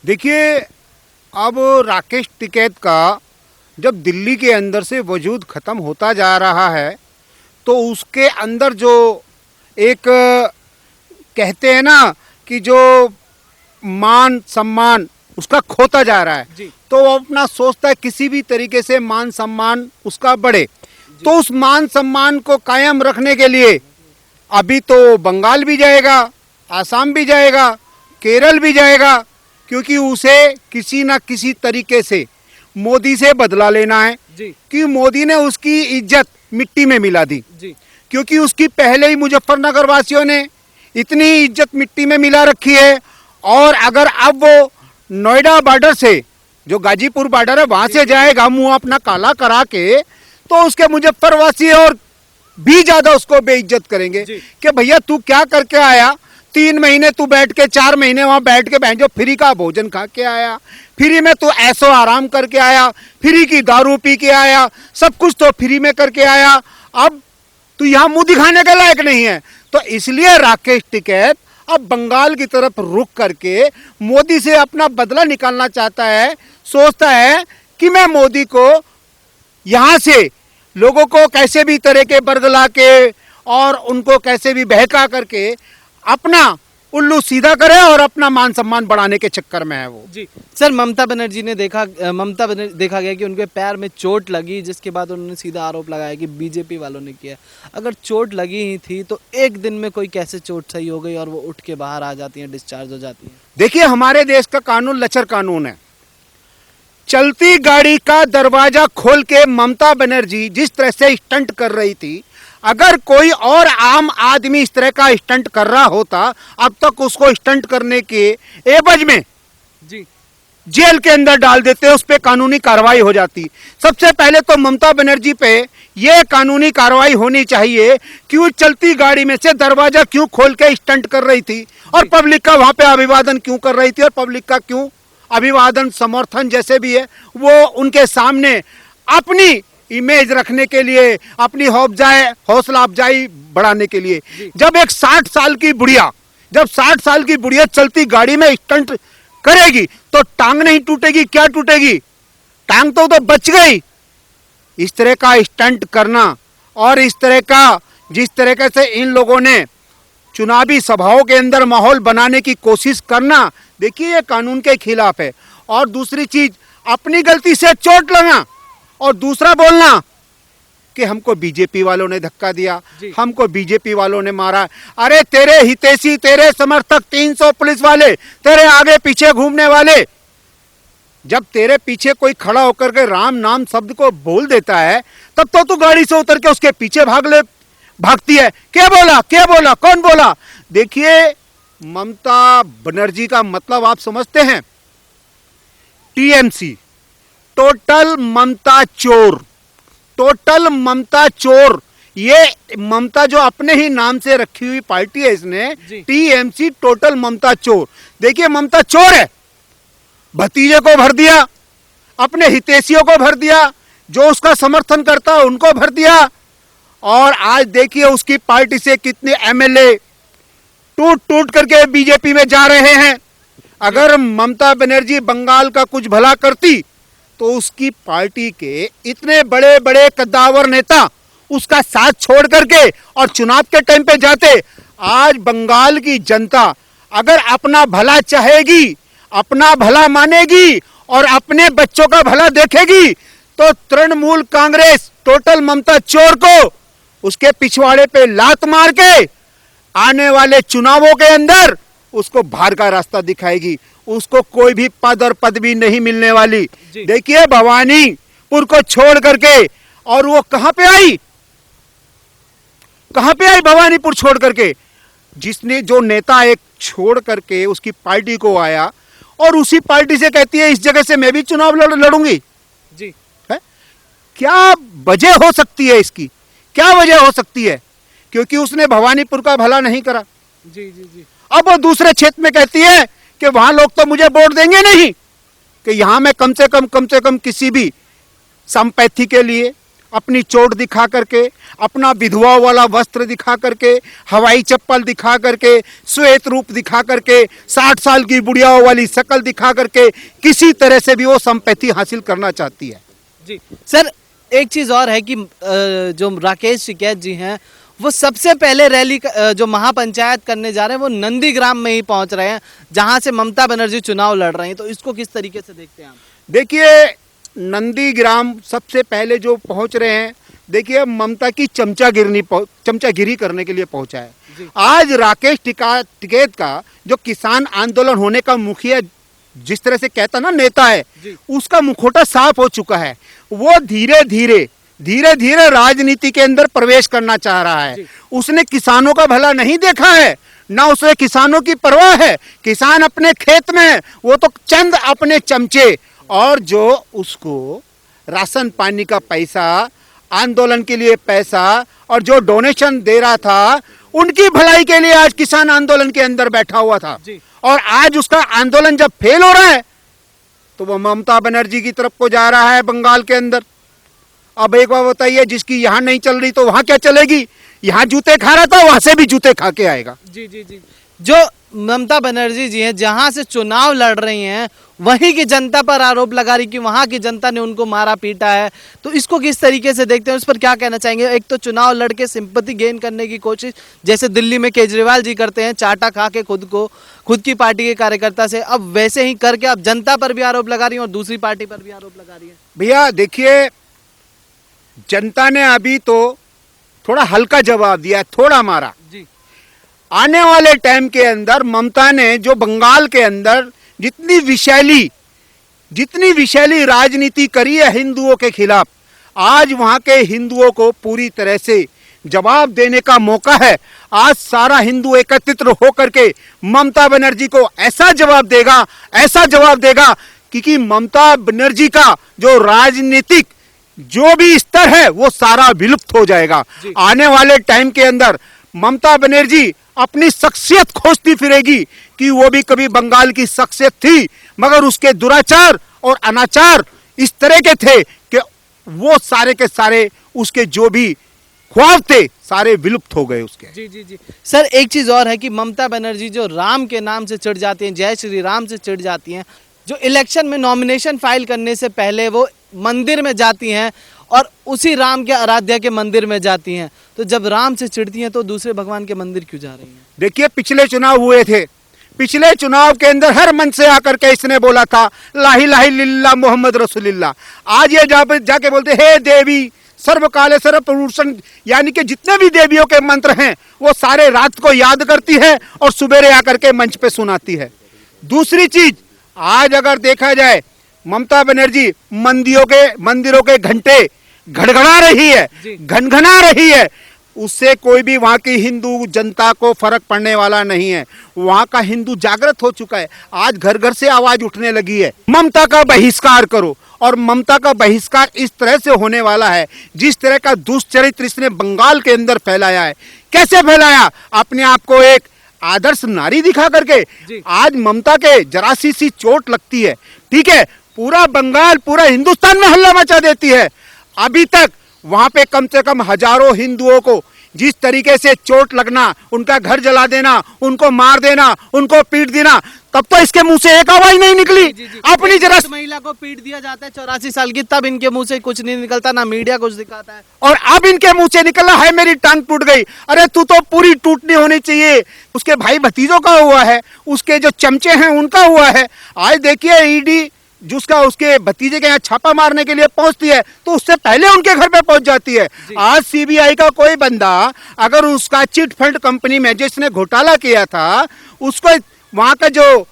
देखिए, अब राकेश टिकैत का जब दिल्ली के अंदर से वजूद ख़त्म होता जा रहा है, तो उसके अंदर जो एक कहते हैं ना कि जो मान सम्मान उसका खोता जा रहा है, तो वो अपना सोचता है किसी भी तरीके से मान सम्मान उसका बढ़े। तो उस मान सम्मान को कायम रखने के लिए अभी तो बंगाल भी जाएगा, आसाम भी जाएगा, केरल भी जाएगा, क्योंकि उसे किसी ना किसी तरीके से मोदी से बदला लेना है कि मोदी ने उसकी इज्जत मिट्टी में मिला दी। क्योंकि उसकी पहले ही मुजफ्फरनगर वासियों ने इतनी इज्जत मिट्टी में मिला रखी है, और अगर अब वो नोएडा बॉर्डर से, जो गाजीपुर बॉर्डर है, वहां से जाएगा मुंह अपना काला करा के, तो उसके मुजफ्फरवासी और भी ज्यादा उसको बेइज्जत करेंगे कि भैया तू क्या करके आया, 3 महीने तू बैठ के, 4 महीने वहां बैठ के जो फ्री का भोजन खा के आया, फ्री में तू ऐसो आराम करके आया, फ्री की दारू पी के आया, सब कुछ तो फ्री में करके आया, अब तू यहाँ मुंह दिखाने के लायक नहीं है। तो इसलिए राकेश टिकैत अब बंगाल की तरफ रुख करके मोदी से अपना बदला निकालना चाहता है। सोचता है कि मैं मोदी को यहाँ से लोगों को कैसे भी तरह के बरगला के और उनको कैसे भी बहका करके अपना उल्लू सीधा करे और अपना मान सम्मान बढ़ाने के चक्कर में है वो। जी सर, ममता बनर्जी देखा गया कि उनके पैर में चोट लगी, जिसके बाद उन्होंने सीधा आरोप लगाया कि बीजेपी वालों ने किया। अगर चोट लगी ही थी तो एक दिन में कोई कैसे चोट सही हो गई और वो उठ के बाहर आ जाती हैं, डिस्चार्ज हो जाती हैं? देखिए, हमारे देश का कानून लचर कानून है। चलती गाड़ी का दरवाजा खोल के ममता बनर्जी जिस तरह से स्टंट कर रही थी, अगर कोई और आम आदमी इस तरह का स्टंट कर रहा होता, अब तक उसको स्टंट करने के एवज में जेल के अंदर डाल देते, उस पे कानूनी कार्रवाई हो जाती। सबसे पहले तो ममता बनर्जी पे यह कानूनी कार्रवाई होनी चाहिए कि वो चलती गाड़ी में से दरवाजा क्यों खोल के स्टंट कर रही थी और पब्लिक का वहां पे अभिवादन क्यों कर रही थी, और पब्लिक का क्यों अभिवादन समर्थन जैसे भी है वो उनके सामने अपनी इमेज रखने के लिए, अपनी हौसला अफजाई बढ़ाने के लिए। जब एक 60 साल की बुढ़िया चलती गाड़ी में स्टंट करेगी तो टांग नहीं टूटेगी? क्या टूटेगी? टांग तो बच गई। इस तरह का स्टंट करना और इस तरह का जिस तरीके से इन लोगों ने चुनावी सभाओं के अंदर माहौल बनाने की कोशिश करना, देखिए ये कानून के खिलाफ है। और दूसरी चीज, अपनी गलती से चोट लगना और दूसरा बोलना कि हमको बीजेपी वालों ने धक्का दिया, हमको बीजेपी वालों ने मारा। अरे तेरे हितैषी, तेरे समर्थक 300 पुलिस वाले, तेरे आगे पीछे घूमने वाले, जब तेरे पीछे कोई खड़ा होकर के राम नाम शब्द को बोल देता है, तब तो तू गाड़ी से उतर के उसके पीछे भागती है। क्या बोला, कौन बोला? देखिए, ममता बनर्जी का मतलब आप समझते हैं? टीएमसी, टोटल ममता चोर। ये ममता जो अपने ही नाम से रखी हुई पार्टी है, इसने टीएमसी, टोटल ममता चोर। देखिए, ममता चोर है। भतीजे को भर दिया, अपने हितैषियों को भर दिया, जो उसका समर्थन करता है उनको भर दिया, और आज देखिए उसकी पार्टी से कितने एमएलए टूट करके बीजेपी में जा रहे हैं। अगर ममता बनर्जी बंगाल का कुछ भला करती तो उसकी पार्टी के इतने बड़े बड़े कद्दावर नेता उसका साथ छोड़ करके और चुनाव के टाइम पे जाते। आज बंगाल की जनता अगर अपना भला चाहेगी, अपना भला मानेगी और अपने बच्चों का भला देखेगी, तो तृणमूल कांग्रेस टोटल ममता चोर को उसके पिछवाड़े पे लात मार के आने वाले चुनावों के अंदर उसको बाहर का रास्ता दिखाएगी। उसको कोई भी पद और पदवी नहीं मिलने वाली। देखिए, भवानीपुर को छोड़ करके, और वो कहां पे आई भवानीपुर छोड़ करके? जिसने, जो नेता एक छोड़ करके उसकी पार्टी को आया और उसी पार्टी से कहती है इस जगह से मैं भी चुनाव लड़ूंगी। है? क्या वजह हो सकती है इसकी? क्या वजह हो सकती है? क्योंकि उसने भवानीपुर का भला नहीं करा। अब वो दूसरे क्षेत्र में कहती है कि वहां लोग तो मुझे वोट देंगे नहीं, कि यहां मैं कम से कम किसी भी संपत्ति के लिए, अपनी चोट दिखा करके, अपना विधवा वाला वस्त्र दिखा करके, हवाई चप्पल दिखा करके, श्वेत रूप दिखा करके, 60 साल की बुढ़ियाओं वाली शक्ल दिखा करके किसी तरह से भी वो संपत्ति हासिल करना चाहती है। जी सर, एक चीज और है कि जो राकेश टिकैत जी हैं वो सबसे पहले रैली जो महापंचायत करने जा रहे हैं वो नंदीग्राम में ही पहुंच रहे हैं, जहां से ममता बनर्जी चुनाव लड़ रही हैं। तो इसको किस तरीके से देखते हैं आप? देखिए, नंदीग्राम सबसे पहले जो पहुंच रहे हैं, देखिए ममता की चमचागिरी करने के लिए पहुंचा है। आज राकेश टिकैत का जो किसान आंदोलन होने का मुखिया जिस तरह से कहता ना नेता है, उसका मुखौटा साफ हो चुका है। वो धीरे धीरे राजनीति के अंदर प्रवेश करना चाह रहा है। उसने किसानों का भला नहीं देखा है, ना उसे किसानों की परवाह है। किसान अपने खेत में है, वो तो चंद अपने चमचे और जो उसको राशन पानी का पैसा, आंदोलन के लिए पैसा और जो डोनेशन दे रहा था, उनकी भलाई के लिए आज किसान आंदोलन के अंदर बैठा हुआ था। और आज उसका आंदोलन जब फेल हो रहा है तो वो ममता बनर्जी की तरफ को जा रहा है बंगाल के अंदर। अब एक बात बताइए, जिसकी यहाँ नहीं चल रही तो वहां क्या चलेगी? यहाँ जूते खा रहा था, वहां से भी जूते खा के आएगा। जी। जो ममता बनर्जी जी हैं, जहां से चुनाव लड़ रही हैं, वहीं की जनता पर आरोप लगा रही कि वहां की जनता ने उनको मारा पीटा है। तो इसको किस तरीके से देखते हैं, उस पर क्या कहना चाहेंगे? एक तो चुनाव लड़के सिंपैथी गेन करने की कोशिश, जैसे दिल्ली में केजरीवाल जी करते हैं, चाटा खा के खुद की पार्टी के कार्यकर्ता से, अब वैसे ही करके अब जनता पर भी आरोप लगा रही है और दूसरी पार्टी पर भी आरोप लगा रही है। भैया देखिए, जनता ने अभी तो थोड़ा हल्का जवाब दिया, थोड़ा मारा। जी। आने वाले टाइम के अंदर ममता ने जो बंगाल के अंदर जितनी विशैली राजनीति करी है हिंदुओं के खिलाफ, आज वहां के हिंदुओं को पूरी तरह से जवाब देने का मौका है। आज सारा हिंदू एकत्रित होकर के ममता बनर्जी को ऐसा जवाब देगा कि ममता बनर्जी का जो राजनीतिक जो भी स्तर है वो सारा विलुप्त हो जाएगा। आने वाले टाइम के अंदर ममता बनर्जी अपनी शख्सियत खोजती फिरेगी कि वो भी कभी बंगाल की शख्सियत थी, मगर उसके दुराचार और अनाचार इस तरह के थे कि वो सारे के सारे उसके जो भी ख्वाब थे सारे विलुप्त हो गए उसके। जी। सर, एक चीज और है कि ममता बनर्जी जो राम के नाम से चिढ़ जाती हैं, जय श्री राम से चिढ़ जाती हैं, जो इलेक्शन में नॉमिनेशन फाइल करने से पहले वो मंदिर में जाती हैं और उसी राम के आराध्या के मंदिर में जाती हैं। तो जब राम से चिढ़ती हैं तो दूसरे भगवान के मंदिर क्यों जा रही हैं? देखिए, पिछले चुनाव हुए थे, पिछले चुनाव के अंदर हर मन से आकर के इसने बोला था ला इलाहा इल्लल्लाह मोहम्मद रसूलुल्लाह। आज ये जाके बोलते हे देवी सर्व काले सर्व पुरुषन, यानी कि जितने भी देवियों के मंत्र हैं वो सारे रात को याद करती है और सुबेरे आकर के मंच पे सुनाती है। दूसरी चीज, आज अगर देखा जाए ममता बनर्जी मंदिरों के घंटे घड़घड़ा रही है, उससे कोई भी वहां की हिंदू जनता को फर्क पड़ने वाला नहीं है। वहां का हिंदू जागृत हो चुका है, आज घर घर से आवाज उठने लगी है ममता का बहिष्कार करो। और ममता का बहिष्कार इस तरह से होने वाला है, जिस तरह का दुष्चरित्र इसने बंगाल के अंदर फैलाया है। कैसे फैलाया? अपने आप को एक आदर्श नारी दिखा करके। आज ममता के जरा सी चोट लगती है, ठीक है, पूरा बंगाल पूरा हिंदुस्तान में हल्ला मचा देती है। अभी तक वहां पे कम से कम हजारों हिंदुओं को जिस तरीके से चोट लगना, उनका घर जला देना, उनको मार देना, उनको पीट देना, तब तो इसके मुंह से एक आवाज नहीं निकली। अपनी जरा महिला को पीट दिया जाता है 84 साल की, तब इनके मुंह से कुछ नहीं निकलता, ना मीडिया कुछ दिखाता है। और अब इनके मुंह से निकला है मेरी टांग टूट गई। अरे तू तो पूरी टूटनी होनी चाहिए। उसके भाई भतीजों का हुआ है, उसके जो चमचे हैं उनका हुआ है। आज देखिए ईडी जिसका उसके भतीजे के यहाँ छापा मारने के लिए पहुंचती है तो उससे पहले उनके घर पे पहुंच जाती है। आज सीबीआई का कोई बंदा अगर उसका चिट फंड कंपनी में जिसने घोटाला किया था, उसको वहां का जो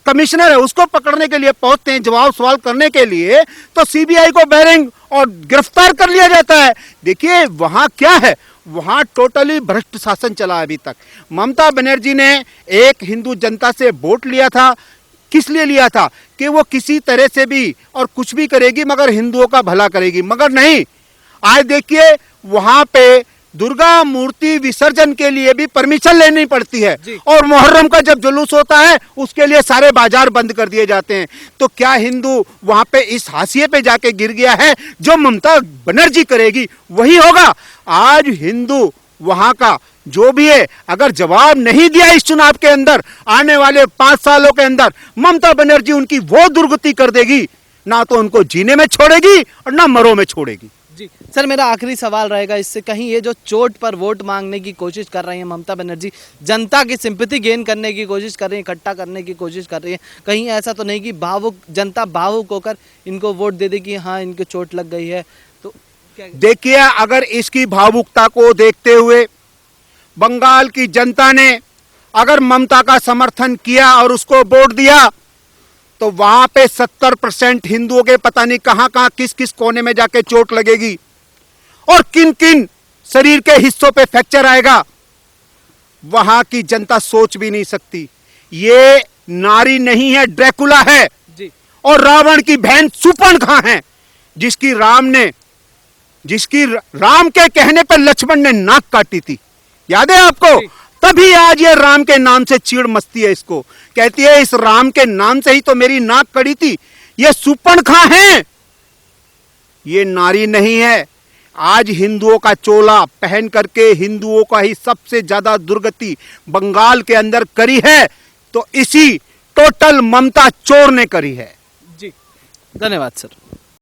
कमिश्नर है उसको पकड़ने के लिए पहुंचते हैं जवाब सवाल करने के लिए, तो सीबीआई को बैरिंग और गिरफ्तार कर लिया जाता है। देखिए वहां क्या है, वहां टोटली भ्रष्ट शासन चला अभी तक। ममता बनर्जी ने एक हिंदू जनता से वोट लिया था, किस लिए लिया था? कि वो किसी तरह से भी और कुछ भी करेगी मगर हिंदुओं का भला करेगी, मगर नहीं। आज देखिए वहां पे दुर्गा मूर्ति विसर्जन के लिए भी परमिशन लेनी पड़ती है जी। और मुहर्रम का जब जुलूस होता है उसके लिए सारे बाजार बंद कर दिए जाते हैं। तो क्या हिंदू वहां पे इस हाशिए पे जाके गिर गया है जो ममता बनर्जी करेगी वही होगा? आज हिंदू वहां का जो भी है अगर जवाब नहीं दिया इस चुनाव के अंदर, आने वाले 5 सालों के अंदर ममता बनर्जी उनकी वो दुर्गति कर देगी, ना तो उनको जीने में छोड़ेगी और ना मरो में छोड़ेगी। जी सर, मेरा आखिरी सवाल रहेगा इससे, कहीं ये जो चोट पर वोट मांगने की कोशिश कर रही है ममता बनर्जी, जनता की सिंपैथी गेन करने की कोशिश कर रही है, इकट्ठा करने की कोशिश कर रही है, कहीं ऐसा तो नहीं कि जनता भावुक होकर इनको वोट दे दे कि हाँ इनको चोट लग गई है? तो क्या देखिए, अगर इसकी भावुकता को देखते हुए बंगाल की जनता ने अगर ममता का समर्थन किया और उसको वोट दिया तो वहां पे 70% हिंदुओं के पता नहीं कहां कहां किस किस कोने में जाके चोट लगेगी और किन किन शरीर के हिस्सों पे फ्रैक्चर आएगा, वहां की जनता सोच भी नहीं सकती। ये नारी नहीं है, ड्रैकुला है। जी और रावण की बहन शूर्पणखा है, जिसकी राम के कहने पर लक्ष्मण ने नाक काटी थी, याद है आपको? तभी आज ये राम के नाम से चीड़ मचती है, इसको कहती है इस राम के नाम से ही तो मेरी नाक कड़ी थी। ये शूर्पणखा है, ये नारी नहीं है। आज हिंदुओं का चोला पहन करके हिंदुओं का ही सबसे ज्यादा दुर्गति बंगाल के अंदर करी है, तो इसी टोटल ममता चोर ने करी है। जी, धन्यवाद सर।